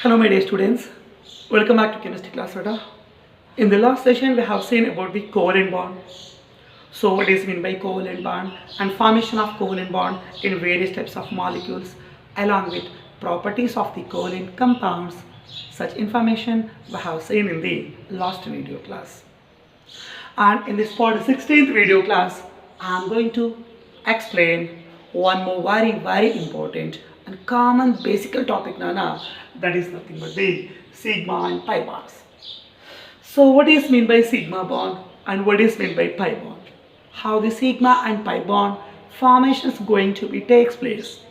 Hello my dear students, welcome back to chemistry class Rada. In the last session we have seen about the covalent bond. So what is meant by covalent bond and formation of covalent bond in various types of molecules along with properties of the covalent compounds. Such information we have seen in the last video class. And in this 16th video class I am going to explain one more very important and common basic topic Nana, that is nothing but the sigma and pi bonds. So what is meant by sigma bond and what is meant by pi bond? How the sigma and pi bond formation is going to be takes place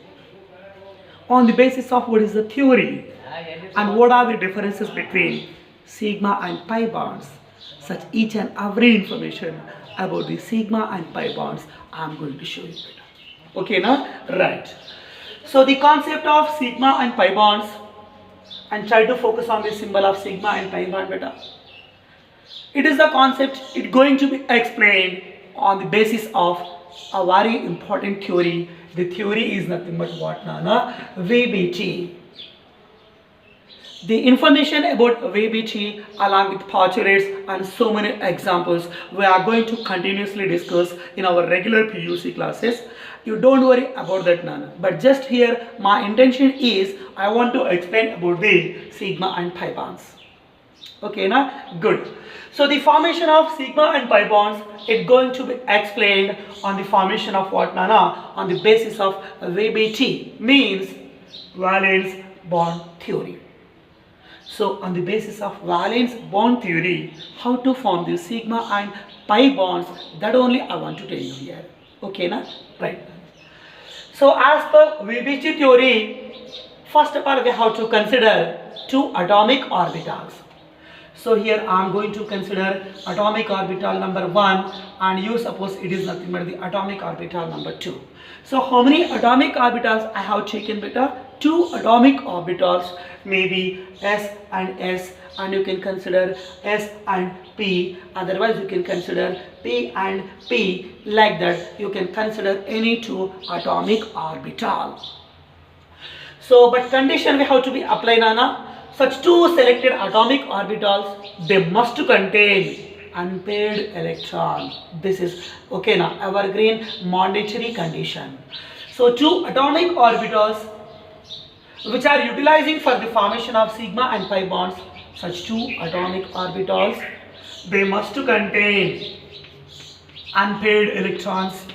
on the basis of what is the theory and what are the differences between sigma and pi bonds. Such each and every information about the sigma and pi bonds I am going to show you. Okay now? Right. So the concept of sigma and pi bonds, and try to focus on the symbol of sigma and pi bond beta. It is the concept, it going to be explained on the basis of a very important theory. The theory is nothing but what Nana? VBT. The information about VBT along with postulates and so many examples we are going to continuously discuss in our regular PUC classes. You don't worry about that Nana. But just here my intention is I want to explain about the sigma and pi bonds. Okay na? Good. So the formation of sigma and pi bonds is going to be explained on the formation of what Nana? On the basis of VBT, means valence bond theory. So on the basis of valence bond theory, how to form the sigma and pi bonds, that only I want to tell you here. Okay na? Right. So as per VBT theory, first of all we have to consider two atomic orbitals. So here I am going to consider atomic orbital number 1 and you suppose it is nothing but the atomic orbital number 2. So how many atomic orbitals I have taken beta? 2 atomic orbitals, maybe S and you can consider S and P, otherwise you can consider P and P, like that you can consider any 2 atomic orbital. So but condition we have to be applied Nana. Such 2 selected atomic orbitals, they must contain unpaired electron. This is okay now, evergreen mandatory condition. So 2 atomic orbitals which are utilizing for the formation of sigma and pi bonds, such 2 atomic orbitals, they must contain unpaired electrons.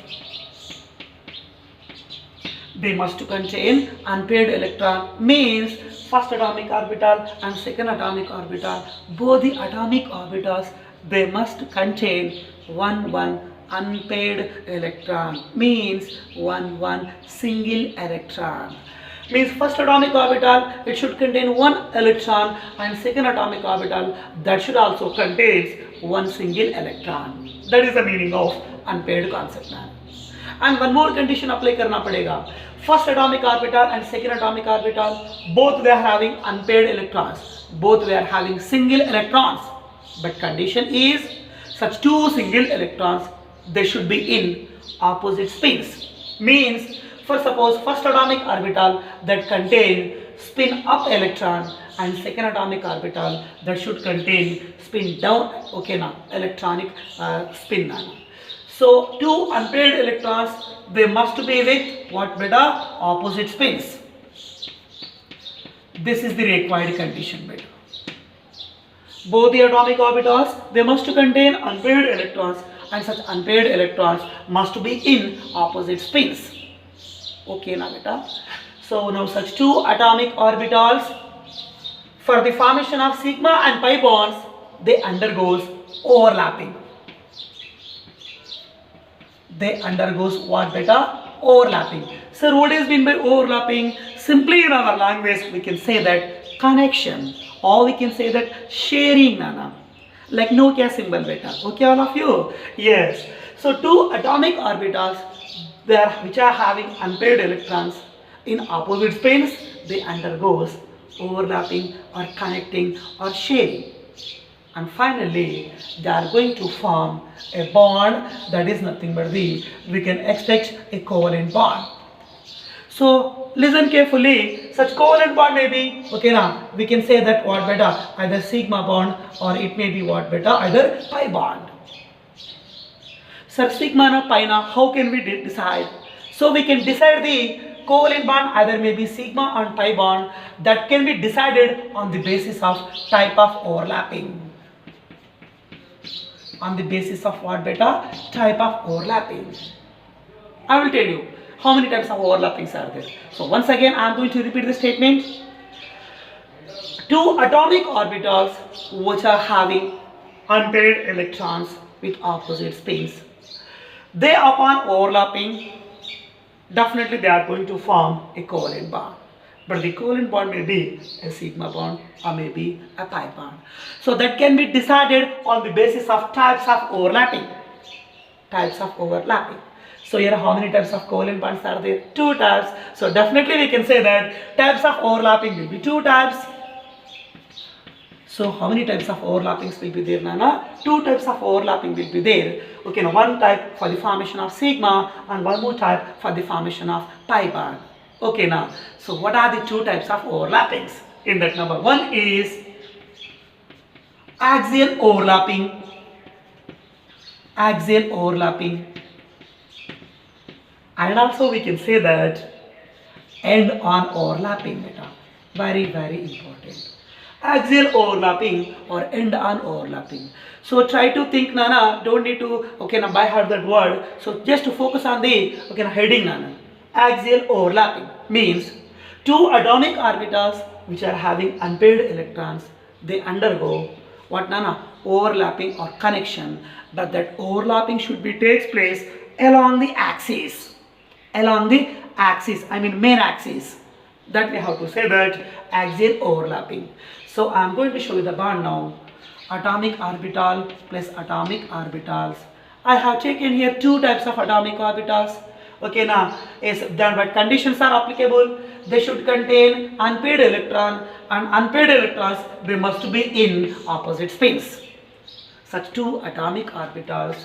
They must contain unpaired electron, means first atomic orbital and second atomic orbital, both the atomic orbitals, they must contain one unpaired electron, means one single electron. Means first atomic orbital, it should contain 1 electron, and second atomic orbital, that should also contain 1 single electron. That is the meaning of unpaired concept. And one more condition apply karna padega. First atomic orbital and second atomic orbital, both they are having unpaired electrons, both they are having single electrons, but condition is such 2 single electrons, they should be in opposite spins. Means for suppose first atomic orbital that contain spin up electron and second atomic orbital that should contain spin down, okay now, electronic spin nano. So 2 unpaired electrons, they must be with what beta? Opposite spins. This is the required condition beta. Both the atomic orbitals, they must contain unpaired electrons, and such unpaired electrons must be in opposite spins. Okay now beta. So now such 2 atomic orbitals, for the formation of sigma and pi bonds, they undergoes overlapping. They undergoes what beta? Overlapping. So what is meant by overlapping? Simply in our language we can say that connection, or we can say that sharing Nana, like Nokia symbol beta. Okay all of you? Yes. So 2 atomic orbitals, which are having unpaired electrons in opposite spins, they undergoes overlapping or connecting or sharing. And finally they are going to form a bond, that is nothing but we can expect a covalent bond. So listen carefully. Such covalent bond may be, okay, now we can say that what beta, either sigma bond, or it may be what beta, either pi bond. Sir, sigma na pi na, how can we decide? So we can decide the covalent bond either may be sigma and pi bond, that can be decided on the basis of type of overlapping. On the basis of what beta? Type of overlapping. I will tell you how many types of overlappings are there. So once again I am going to repeat the statement. Two atomic orbitals which are having unpaired electrons with opposite spins, they upon overlapping, definitely they are going to form a covalent bond. But the covalent bond may be a sigma bond or maybe a pi bond. So that can be decided on the basis of types of overlapping. Types of overlapping. So here how many types of covalent bonds are there? Two types. So definitely we can say that types of overlapping will be two types. So how many types of overlappings will be there, Nana? Two types of overlapping will be there. Okay, now one type for the formation of sigma and one more type for the formation of pi bond. Okay, now, so what are the two types of overlappings in that number? One is axial overlapping. Axial overlapping. And also we can say that end-on overlapping beta. Very, very important. Axial overlapping or end-on overlapping. So try to think, Nana, don't need to, okay, now by heart that word. So just to focus on the, okay, now heading, Nana. Axial overlapping means two atomic orbitals which are having unpaired electrons, they undergo what, Nana? Overlapping or connection, but that overlapping should be takes place along the axis. Along the axis, I mean main axis. That we have to say that axial overlapping. So I am going to show you the bond now. Atomic orbital plus atomic orbitals. I have taken here two types of atomic orbitals. Okay, now is then what conditions are applicable? They should contain unpaired electron, and unpaired electrons they must be in opposite spins. Such two atomic orbitals,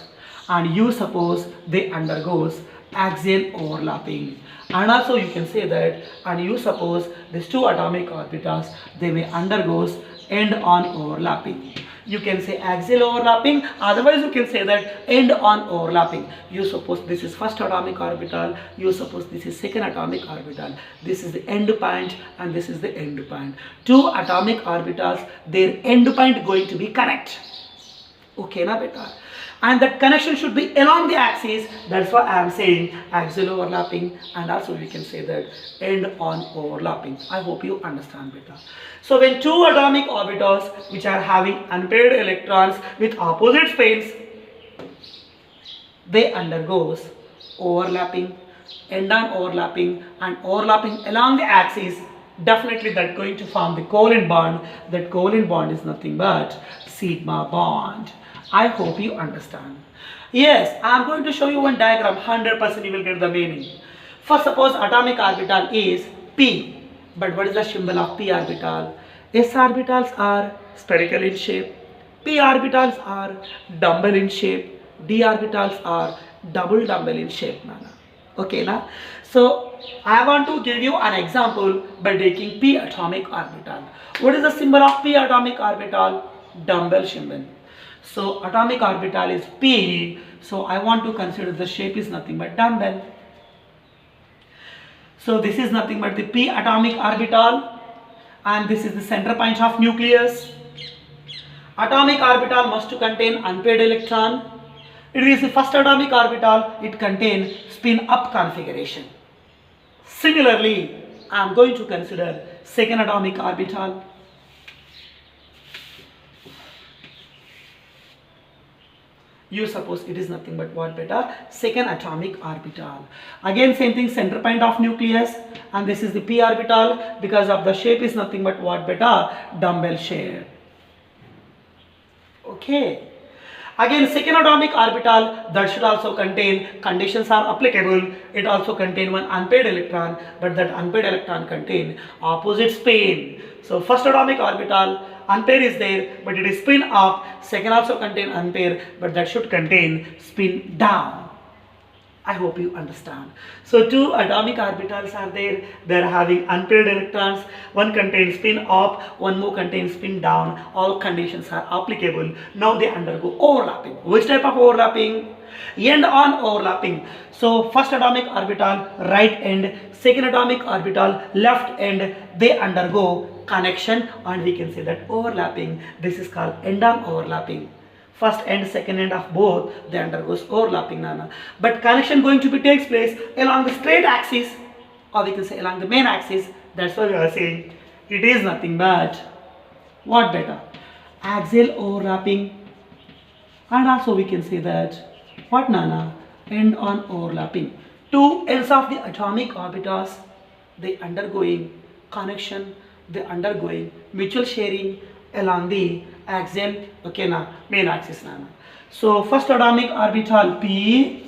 and you suppose they undergoes axial overlapping, and also you can say that, and you suppose these two atomic orbitals they may undergoes end-on overlapping. You can say axial overlapping, otherwise you can say that end-on overlapping. You suppose this is first atomic orbital, you suppose this is second atomic orbital, this is the end point and this is the end point. Two atomic orbitals, their end point going to be connect. Okay, na beta? And that connection should be along the axis. That's why I am saying axial overlapping, and also we can say that end-on overlapping. I hope you understand better. So when two atomic orbitals which are having unpaired electrons with opposite spins, they undergoes overlapping, end-on overlapping, and overlapping along the axis, definitely that going to form the covalent bond. That covalent bond is nothing but sigma bond. I hope you understand. Yes, I am going to show you one diagram. 100% you will get the meaning. First, suppose atomic orbital is p, but what is the symbol of p orbital? S orbitals are spherical in shape, p orbitals are dumbbell in shape, d orbitals are double dumbbell in shape. Okay, na? So I want to give you an example by taking p atomic orbital. What is the symbol of p atomic orbital? Dumbbell symbol. So atomic orbital is p, so I want to consider the shape is nothing but dumbbell. So this is nothing but the p atomic orbital, and this is the center point of nucleus. Atomic orbital must contain unpaired electron. It is the first atomic orbital, it contains spin up configuration. Similarly, I am going to consider second atomic orbital. You suppose it is nothing but what beta? Second atomic orbital. Again same thing, center point of nucleus, and this is the p orbital, because of the shape is nothing but what beta? Dumbbell shape. Okay. Again second atomic orbital, that should also contain, conditions are applicable, it also contain one unpaired electron, but that unpaired electron contain opposite spin. So first atomic orbital, unpair is there, but it is spin up. Second also contain unpair, but that should contain spin down. I hope you understand. So two atomic orbitals are there. They are having unpaired electrons. One contains spin up, one more contains spin down. All conditions are applicable. Now they undergo overlapping. Which type of overlapping? End-on overlapping. So first atomic orbital right end, second atomic orbital left end, they undergo connection, and we can say that overlapping. This is called end-on overlapping. First and second end of both, they undergoes overlapping, Nana. But connection going to be takes place along the straight axis, or we can say along the main axis. That's why we are saying it is nothing but what better? Axial overlapping, and also we can say that what, Nana? End on overlapping. Two ends of the atomic orbitals, they undergoing connection, they undergoing mutual sharing along the axial, okay, na main axis, Nana. So first atomic orbital P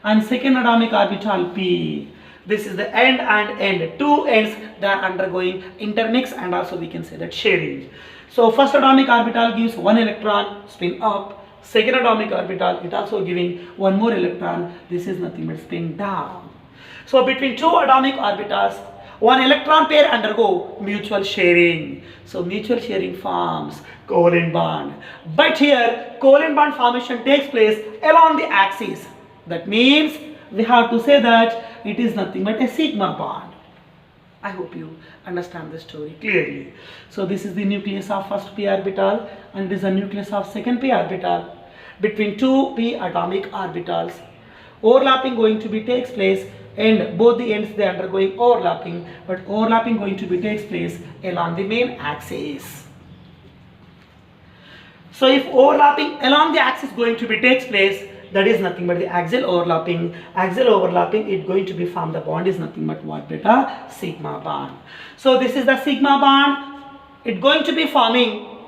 and second atomic orbital P. This is the end and end. Two ends, they are undergoing intermix, and also we can say that sharing. So first atomic orbital gives one electron, spin up. Second atomic orbital, it also giving one more electron. This is nothing but spin down. So between two atomic orbitals, one electron pair undergo mutual sharing. So mutual sharing forms covalent bond. But here covalent bond formation takes place along the axis. That means we have to say that it is nothing but a sigma bond. I hope you understand the story clearly. So this is the nucleus of first p orbital, and this is the nucleus of second p orbital. Between two p atomic orbitals, overlapping going to be takes place, and both the ends they undergoing overlapping, but overlapping going to be takes place along the main axis. So if overlapping along the axis going to be takes place, that is nothing but the axial overlapping. Axial overlapping, it going to be formed, the bond is nothing but what, beta? Sigma bond. So this is the sigma bond. It going to be forming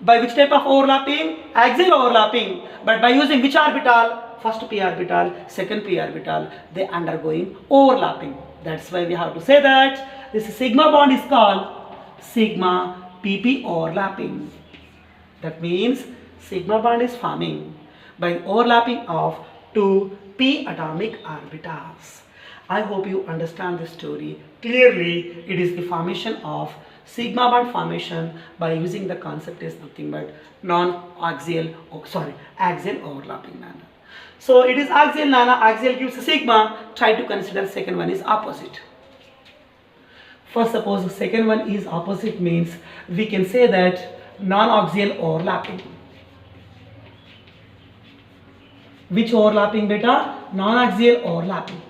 by which type of overlapping? Axial overlapping. But by using which orbital? First p orbital, second p orbital, they undergoing overlapping. That's why we have to say that this sigma bond is called sigma pp overlapping. That means sigma bond is forming by overlapping of two p atomic orbitals. I hope you understand this story clearly. It is the formation of sigma bond formation by using the concept is nothing but axial overlapping, Nana. So it is axial, Nana. Axial gives sigma. Try to consider second one is opposite. First, suppose the second one is opposite, means we can say that non-axial overlapping. Which overlapping, beta? Non-axial overlapping.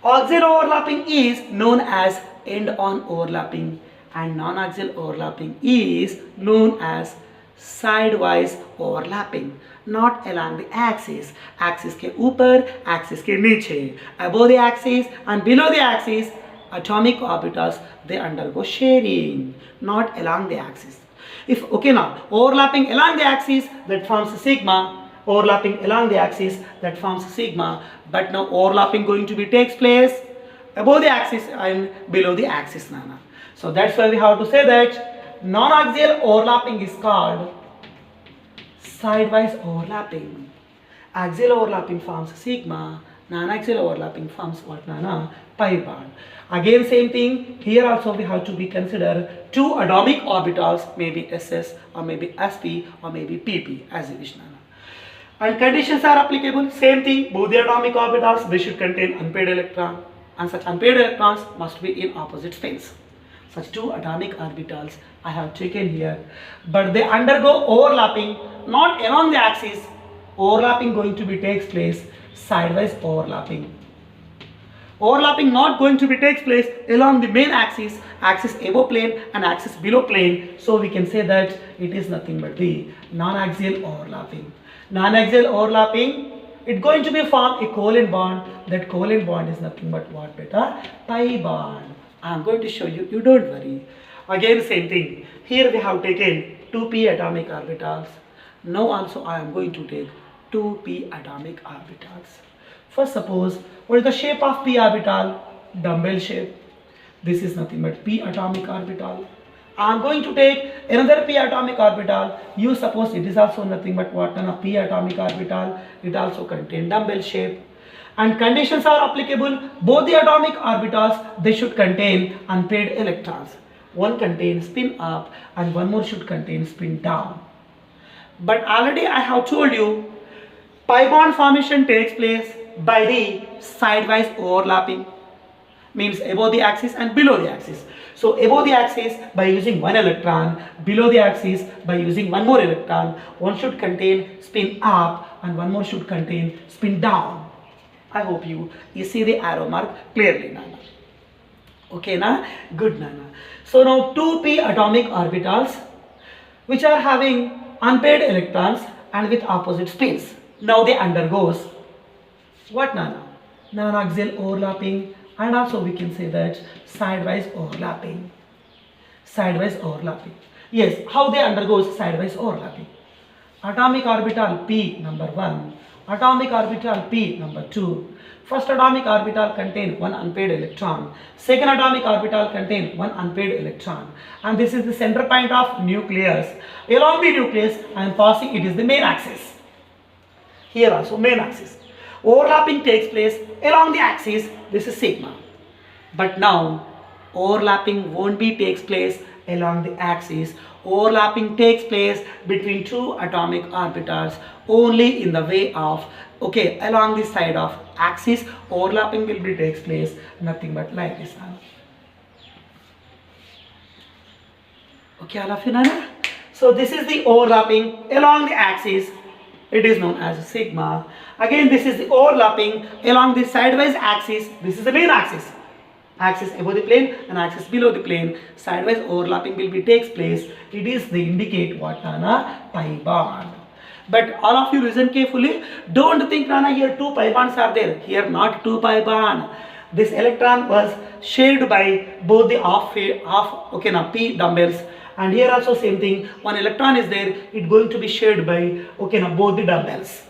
Axial overlapping is known as end-on overlapping, and non-axial overlapping is known as sidewise overlapping, not along the axis. Axis के ऊपर, axis के नीचे, above the axis and below the axis, atomic orbitals they undergo sharing, not along the axis. If okay, now overlapping along the axis, that forms sigma. Overlapping along the axis, that forms sigma. But now overlapping going to be takes place above the axis and below the axis, Nana. So that's why we have to say that non-axial overlapping is called sidewise overlapping. Axial overlapping forms sigma. Non-axial overlapping forms what, Nana? Pi bond. Again same thing, here also we have to be consider two atomic orbitals, maybe SS or maybe SP or maybe PP, as you wish, Nana. And conditions are applicable, same thing, both the atomic orbitals, they should contain unpaired electron, and such unpaired electrons must be in opposite spins. Such two atomic orbitals I have taken here, but they undergo overlapping, not along the axis. Overlapping going to be takes place sidewise overlapping. Overlapping not going to be takes place along the main axis, axis above plane and axis below plane. So we can say that it is nothing but the non-axial overlapping. Non-axial overlapping, it's going to be form a covalent bond. That covalent bond is nothing but what, beta? Pi bond. I am going to show you, you don't worry. Again same thing. Here we have taken 2p atomic orbitals. Now also I am going to take 2p atomic orbitals. First suppose, what is the shape of p orbital? Dumbbell shape. This is nothing but p atomic orbital. I am going to take another p atomic orbital. You suppose it is also nothing but what, a p atomic orbital. It also contains dumbbell shape. and conditions are applicable. Both the atomic orbitals, they should contain unpaired electrons. One contains spin up and one more should contain spin down. But already I have told you, pi bond formation takes place by the sidewise overlapping, means above the axis and below the axis. So above the axis by using one electron, below the axis by using one more electron, one should contain spin up and one more should contain spin down. I hope you see the arrow mark clearly, Nana. Okay, na? Good, Nana. So now 2p atomic orbitals which are having unpaired electrons and with opposite spins. Now they undergoes what, Nana? Non-axial overlapping, and also we can say that sidewise overlapping. Sidewise overlapping. Yes, how they undergoes sidewise overlapping? Atomic orbital p number 1, atomic orbital p number 2. First atomic orbital contain one unpaired electron. Second atomic orbital contain one unpaired electron. And this is the center point of nucleus. Along the nucleus, I am passing, it is the main axis. Here also main axis. Overlapping takes place along the axis. This is sigma. But now overlapping won't be takes place along the axis. Overlapping takes place between two atomic orbitals only in the way of, okay, along the side of axis. Overlapping will be takes place nothing but like this. Okay, all of you, Nana? So this is the overlapping along the axis. It is known as sigma. Again, this is the overlapping along the sidewise axis. This is the main axis. Axis above the plane and axis below the plane. Sidewise overlapping will be takes place. It is the indicate what, Nana? Pi bond. But all of you listen carefully. Don't think, Nana, here two pi bonds are there. Here not two pi bond. This electron was shared by both the p dumbbells. And here also same thing. One electron is there. It's going to be shared by both the dumbbells.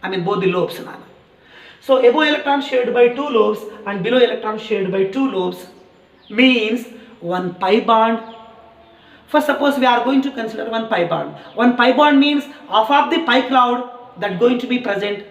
I mean both the lobes, Nana. So above electron shared by two lobes and below electron shared by two lobes means one pi bond. First, suppose we are going to consider one pi bond. One pi bond means half of the pi cloud that going to be present,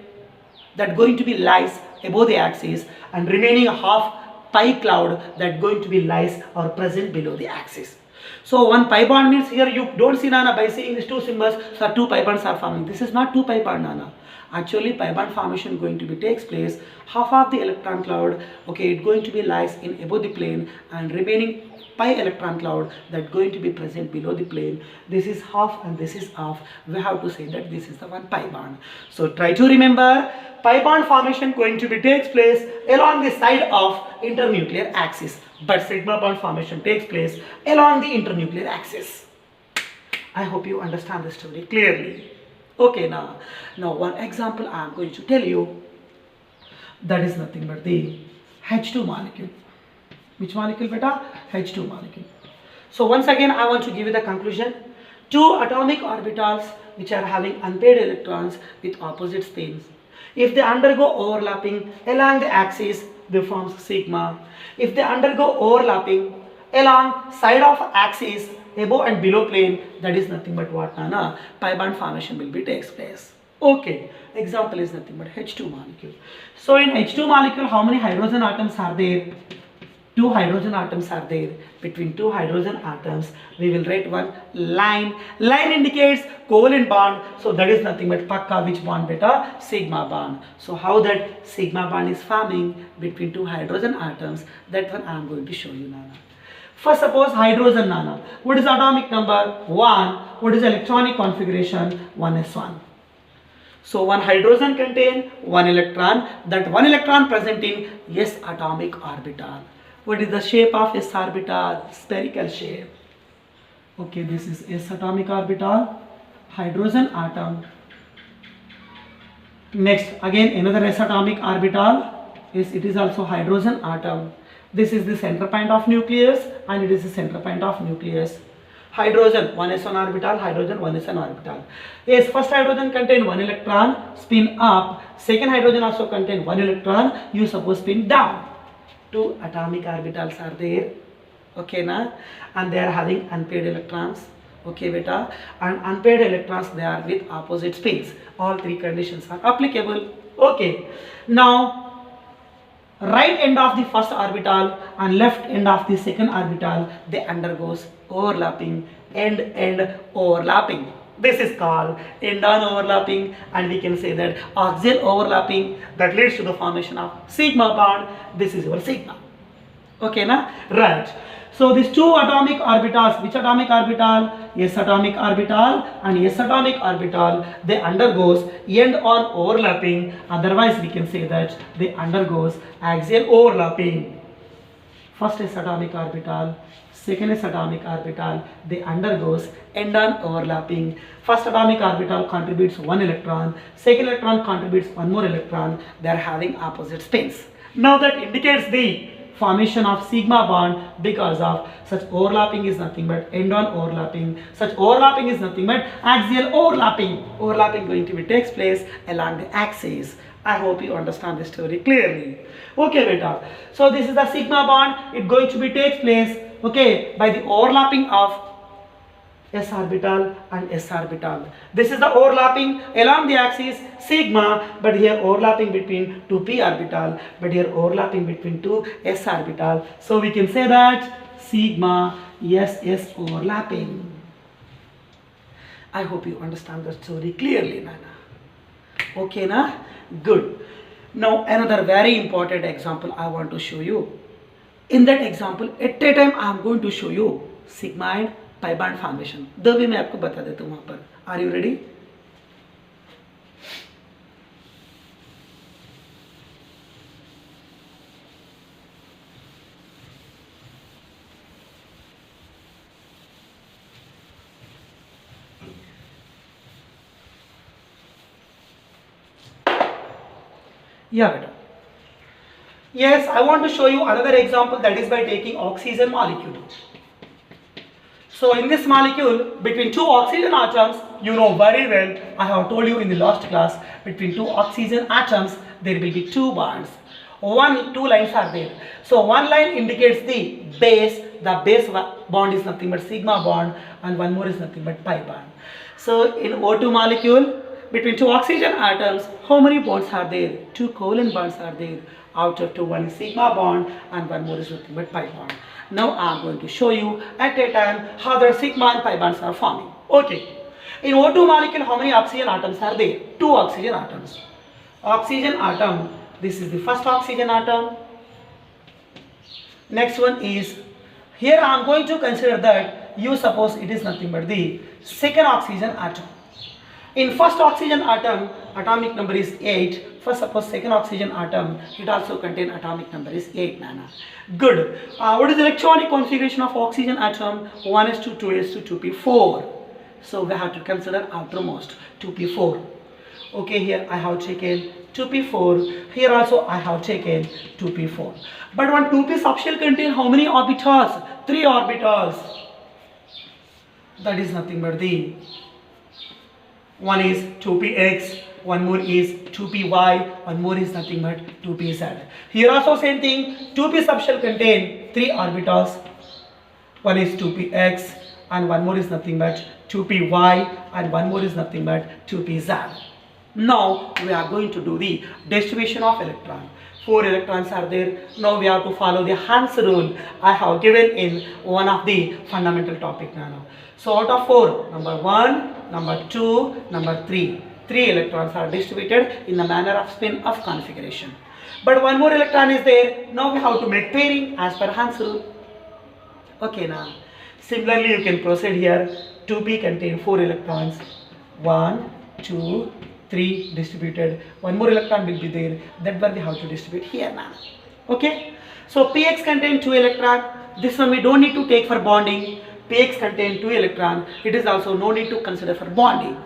that going to be lies above the axis, and remaining half pi cloud that going to be lies or present below the axis. So one pi bond means here you don't see, Nana, by seeing these two symbols, so two pi bonds are forming. This is not two pi bond, Nana. Actually, pi bond formation going to be takes place. Half of the electron cloud, okay, it going to be lies in above the plane, and remaining pi electron cloud that going to be present below the plane. This is half and this is half. We have to say that this is the one pi bond. So try to remember, pi bond formation going to be takes place along the side of internuclear axis, but sigma bond formation takes place along the internuclear axis. I hope you understand the story clearly. Okay, now one example I am going to tell you. That is nothing but the H2 molecule. Which molecule, beta? H2 molecule. So once again I want to give you the conclusion. Two atomic orbitals which are having unpaired electrons with opposite spins. If they undergo overlapping along the axis, they form sigma. If they undergo overlapping along side of axis, above and below plane, that is nothing but what, Nana? Pi bond formation will be takes place. Okay, example is nothing but H2 molecule. So in H2 molecule, how many hydrogen atoms are there? Two hydrogen atoms are there. Between two hydrogen atoms, we will write one line. Line indicates covalent bond. So that is nothing but pakka which bond, beta? Sigma bond. So how that sigma bond is forming between two hydrogen atoms, that one I am going to show you, Nana. First, suppose hydrogen, Nana. What is atomic number? 1. What is electronic configuration? 1s1. So one hydrogen contain one electron. That one electron present in s atomic orbital. What is the shape of s orbital? Spherical shape. Okay, this is s atomic orbital, hydrogen atom. Next, again another s atomic orbital. Yes, it is also hydrogen atom. This is the center point of nucleus and it is the center point of nucleus. Hydrogen 1s1 orbital, hydrogen 1s1 orbital. Yes, first hydrogen contain one electron, spin up. Second hydrogen also contain one electron, you suppose spin down. Two atomic orbitals are there, okay, na? And they are having unpaired electrons, okay, beta, and unpaired electrons, they are with opposite spins. All three conditions are applicable. Okay, now right end of the first orbital and left end of the second orbital, they undergoes overlapping, end overlapping. This is called end-on overlapping, and we can say that axial overlapping that leads to the formation of sigma bond. This is your sigma. Okay, na? Right. So these two atomic orbitals, which atomic orbital? S atomic orbital and S atomic orbital, they undergoes end-on overlapping. Otherwise, we can say that they undergoes axial overlapping. First is atomic orbital, second is atomic orbital, they undergoes end-on overlapping. First atomic orbital contributes one electron, second electron contributes one more electron, they are having opposite spins. Now that indicates the formation of sigma bond. Because of such overlapping is nothing but end-on overlapping. Such overlapping is nothing but axial overlapping. Overlapping going to be takes place along the axis. I hope you understand this story clearly. Okay, beta. So this is the sigma bond. It going to be takes place, okay, by the overlapping of s orbital and s orbital. This is the overlapping along the axis sigma, but here overlapping between two p orbital, but here overlapping between two s orbital. So we can say that sigma s overlapping. I hope you understand the story clearly, Nana. Okay, na? Good. Now another very important example I want to show you. In that example, at a time I am going to show you sigma and pi bond formation. दो भी मैं आपको बता देता हूँ वहाँ पर. Are you ready? Yeah, beta. Yes, I want to show you another example, that is by taking oxygen molecule. So in this molecule, between two oxygen atoms, you know very well, I have told you in the last class, between two oxygen atoms, there will be two bonds. Two lines are there. So one line indicates the base bond is nothing but sigma bond, and one more is nothing but pi bond. So in O2 molecule, between two oxygen atoms, how many bonds are there? Two covalent bonds are there. Out of two, one is sigma bond and one more is nothing but pi bond. Now I am going to show you at a time how the sigma and pi bonds are forming. Okay. In O2 molecule, how many oxygen atoms are there? Two oxygen atoms. Oxygen atom, this is the first oxygen atom. Next one is, here I am going to consider that you suppose it is nothing but the second oxygen atom. In first oxygen atom, atomic number is 8. First, suppose second oxygen atom, it also contain atomic number is 8 nana. Good. What is the electronic configuration of oxygen atom? 1s2, 2s2, 2p4. So we have to consider outermost 2p4. Okay, here I have taken 2p4. Here also I have taken 2p4. But when 2p subshell contain how many orbitals? 3 orbitals. That is nothing but the one is 2px, one more is 2py, one more is nothing but 2pz. Here also same thing, 2p subshell contain 3 orbitals. One is 2px and one more is nothing but 2py and one more is nothing but 2pz. Now we are going to do the distribution of electron. 4 electrons are there. Now we have to follow the Hans rule I have given in one of the fundamental topic now. So out of 4, number 1, number 2, number 3. 3 electrons are distributed in the manner of spin of configuration. But one more electron is there. Now we have to make pairing as per Hans rule. Okay now. Similarly you can proceed here. 2p contain 4 electrons. 1, 2, 3 distributed. One more electron will be there. That one we have to distribute here now. Okay. So px contain 2 electron. This one we don't need to take for bonding. Px contain 2 electron. It is also no need to consider for bonding.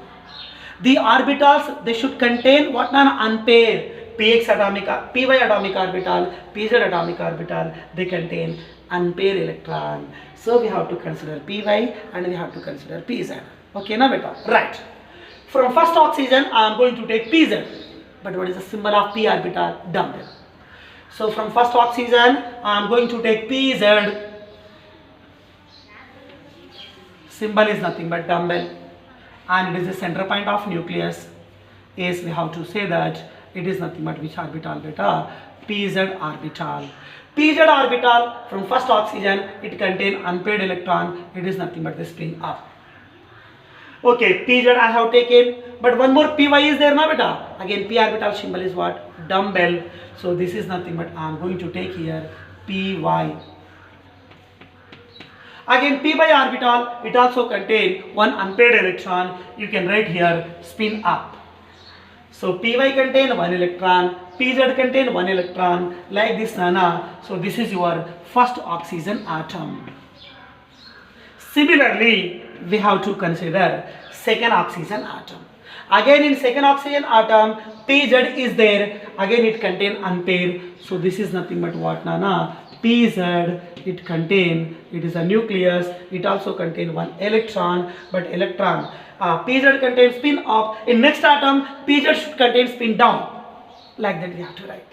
The orbitals, they should contain what unpair. Px atomic, py atomic orbital, pz atomic orbital, they contain unpaired electron. So we have to consider py and we have to consider pz. Okay na beta? Right. From first oxygen I am going to take pz. But what is the symbol of p orbital? Dumbbell. So from first oxygen I am going to take pz. Symbol is nothing but dumbbell, and it is the center point of nucleus. Yes, we have to say that It is nothing but which orbital, beta? Pz orbital. Pz orbital from first oxygen, it contain unpaired electron. It is nothing but the spin up. Okay, Pz I have taken, but one more Py is there now, beta. Again, P orbital symbol is what? Dumbbell. So this is nothing but I am going to take here Py. Again, P by orbital, it also contain one unpaired electron. You can write here spin up. So Py contain one electron, Pz contain one electron, like this, Nana. So this is your first oxygen atom. Similarly, we have to consider second oxygen atom. Again, in second oxygen atom, Pz is there. Again, it contain unpaired. So this is nothing but what, Nana? Pz, it contain, it is a nucleus. It also contain one electron, but electron. Pz contains spin up. In next atom, Pz should contain spin down. Like that we have to write.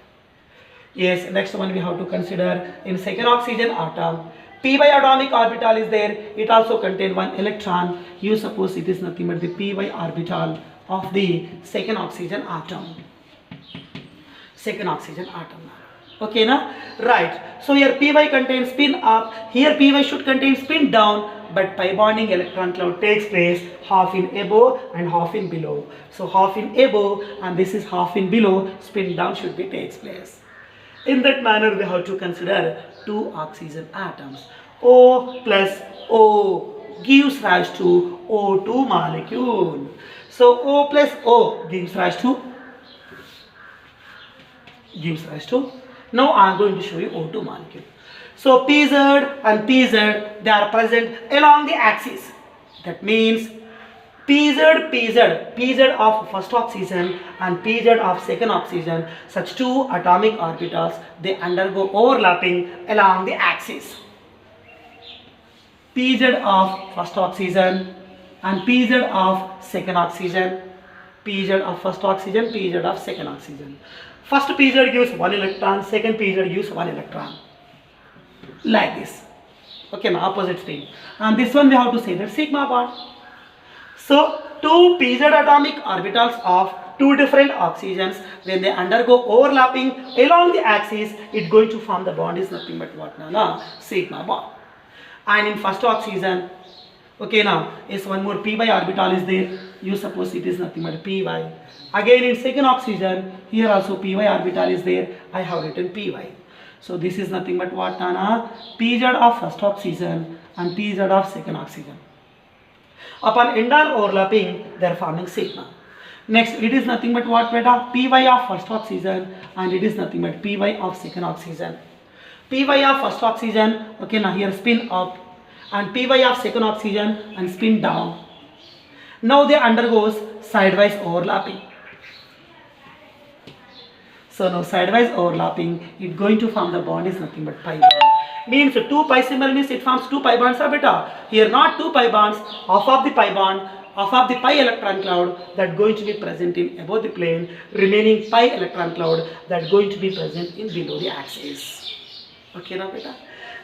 Yes, next one we have to consider in second oxygen atom. P by atomic orbital is there. It also contain one electron. You suppose it is nothing but the P by orbital of the second oxygen atom. Second oxygen atom. Okay, na? Right. So here Py contains spin up. Here Py should contain spin down. But pi bonding electron cloud takes place half in above and half in below. So half in above and this is half in below. Spin down should be takes place. In that manner, we have to consider two oxygen atoms. O plus O gives rise to O2 molecule. So O plus O gives rise to. Now I am going to show you O2 molecule. So Pz and Pz, they are present along the axis. That means Pz of first oxygen and Pz of second oxygen, such two atomic orbitals, they undergo overlapping along the axis. Pz of first oxygen and Pz of second oxygen, Pz of first oxygen, Pz of second oxygen. First Pz gives one electron, second Pz gives one electron. Like this. Okay, now opposite spin. And this one we have to say that sigma bond. So two Pz atomic orbitals of two different oxygens, when they undergo overlapping along the axis, it's going to form the bond is nothing but what, Nana? Sigma bond. And in first oxygen, okay, now is one more P by orbital is there. You suppose it is nothing but Py. Again in second oxygen, here also Py orbital is there. I have written Py. So this is nothing but what, Nana? Pz of first oxygen and Pz of second oxygen. Upon end-on overlapping, they are forming sigma. Next, it is nothing but what, beta? Py of first oxygen and it is nothing but Py of second oxygen. Py of first oxygen, okay, now here spin up, and Py of second oxygen and spin down. Now they undergoes sidewise overlapping. So now sidewise overlapping, it's going to form the bond is nothing but pi bond. Means two pi symbol means it forms two pi bonds, beta. Here not two pi bonds, half of the pi bond, half of the pi electron cloud that going to be present in above the plane, remaining pi electron cloud that going to be present in below the axis. Okay now, beta.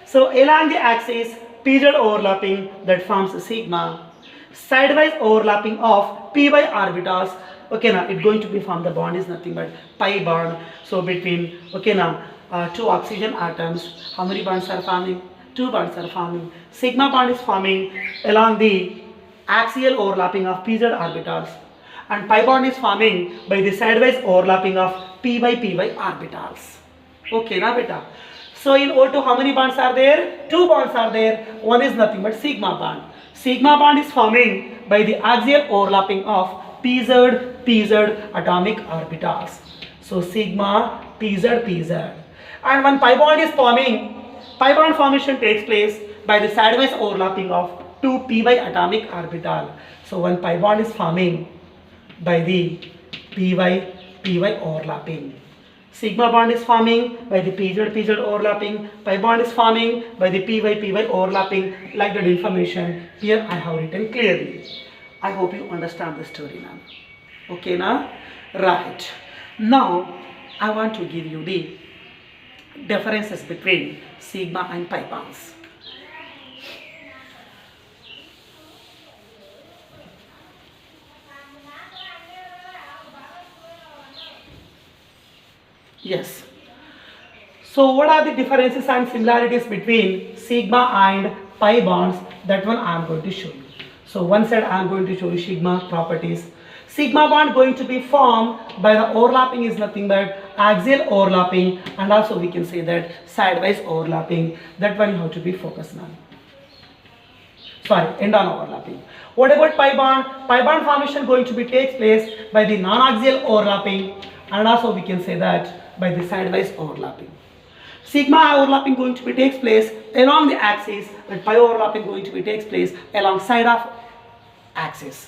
So along the axis, Pz overlapping that forms sigma. Sidewise overlapping of Py orbitals. Okay, now it's going to be formed the bond is nothing but pi bond. So between, okay, now two oxygen atoms, how many bonds are forming? Two bonds are forming. Sigma bond is forming along the axial overlapping of Pz orbitals, and pi bond is forming by the sidewise overlapping of P by orbitals. Okay, now beta. So in O2, how many bonds are there? Two bonds are there. One is nothing but sigma bond. Sigma bond is forming by the axial overlapping of Pz atomic orbitals. So sigma, Pz. And when pi bond is forming, pi bond formation takes place by the sidewise overlapping of two Py atomic orbital. So when pi bond is forming by the Py overlapping. Sigma bond is forming by the Pz overlapping. Pi bond is forming by the Py overlapping. Like that information here I have written clearly. I hope you understand the story now. Okay now? Right. Now I want to give you the differences between sigma and pi bonds. Yes. So what are the differences and similarities between sigma and pi bonds? That one I am going to show you. So one side I am going to show you sigma properties. Sigma bond going to be formed by the overlapping is nothing but axial overlapping, and also we can say that sidewise overlapping. That one you have to be focused on. Sorry, end on overlapping. What about pi bond? Pi bond formation going to be takes place by the non-axial overlapping, and also we can say that by the sidewise overlapping. Sigma overlapping going to be takes place along the axis, but pi overlapping going to be takes place alongside of axis.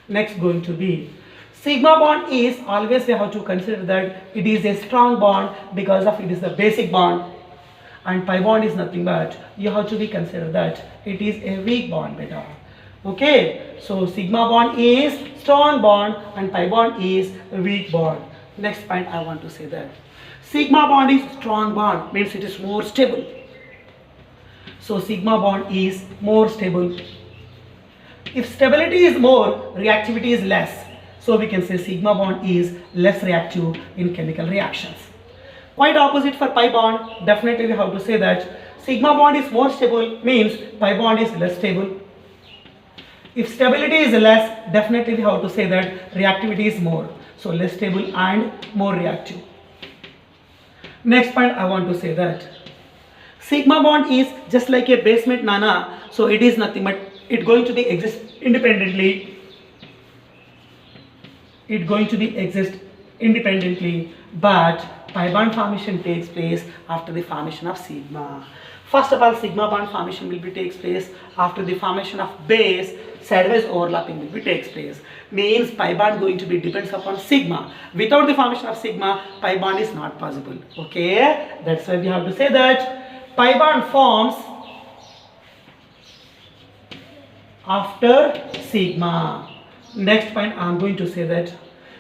Next going to be sigma bond is always we have to consider that it is a strong bond because of it is the basic bond, and pi bond is nothing but you have to be consider that it is a weak bond beta. Okay, so sigma bond is strong bond and pi bond is a weak bond. Next point I want to say that sigma bond is strong bond, means it is more stable. So sigma bond is more stable. If stability is more, reactivity is less. So we can say sigma bond is less reactive in chemical reactions. Quite opposite for pi bond, definitely we have to say that sigma bond is more stable, means pi bond is less stable. If stability is less, definitely we have to say that reactivity is more. So less stable and more reactive. Next point I want to say that sigma bond is just like a basement nana, so it is nothing but it going to be exist independently. It going to be exist independently, but pi bond formation takes place after the formation of sigma. First of all, sigma bond formation will be takes place after the formation of base. Sidewise overlapping will be takes place. Means pi bond going to be depends upon sigma. Without the formation of sigma, pi bond is not possible. Okay, that's why we have to say that pi bond forms after sigma. Next point I am going to say that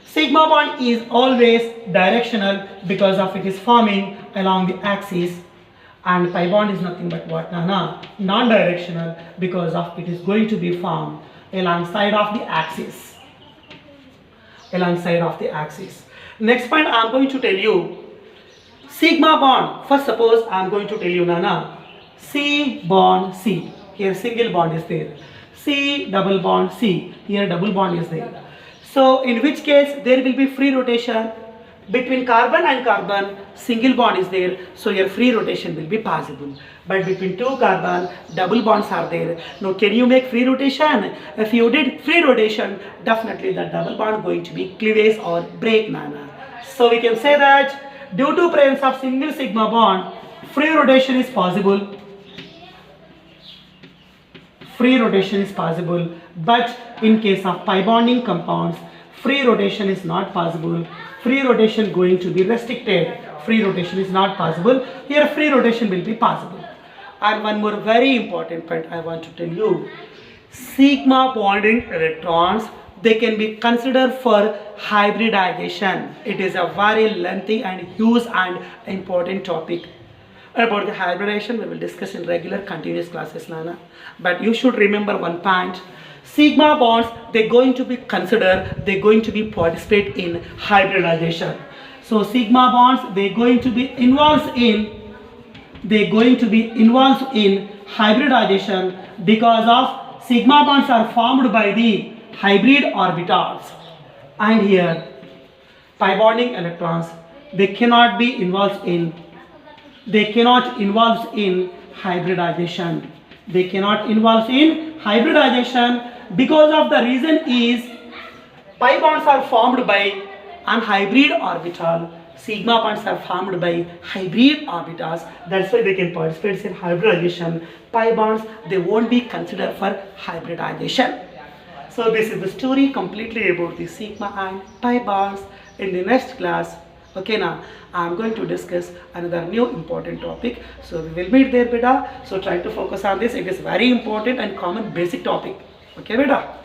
sigma bond is always directional because of it is forming along the axis, and pi bond is nothing but what non-directional because of it is going to be formed alongside of the axis. Alongside of the axis. Next point I am going to tell you sigma bond. First suppose I am going to tell you C bond C. Here single bond is there. C double bond C. Here double bond is there. So in which case there will be free rotation between carbon and carbon. Single bond is there, so your free rotation will be possible. But between two carbon, double bonds are there. Now can you make free rotation? If you did free rotation, definitely the double bond going to be cleavage or break nana. So we can say that due to presence of single sigma bond, free rotation is possible. Free rotation is possible, but in case of pi bonding compounds, free rotation is not possible. Free rotation going to be restricted. Free rotation is not possible. Here free rotation will be possible. And one more very important point I want to tell you. Sigma bonding electrons, they can be considered for hybridization. It is a very lengthy and huge and important topic. About the hybridization we will discuss in regular continuous classes, Nana. But you should remember one point. Sigma bonds, they're going to be considered, they're going to be participate in hybridization. So sigma bonds, they're going to be involved in hybridization because of sigma bonds are formed by the hybrid orbitals. And here pi bonding electrons, they cannot involve in hybridization. They cannot involve in hybridization because of the reason is pi bonds are formed by an hybrid orbital. Sigma bonds are formed by hybrid orbitals. That's why they can participate in hybridization. Pi bonds, they won't be considered for hybridization. So this is the story completely about the sigma and pi bonds. In the next class, okay, now I am going to discuss another new important topic. So we will meet there, beta. So try to focus on this. It is very important and common basic topic. Okay, beta.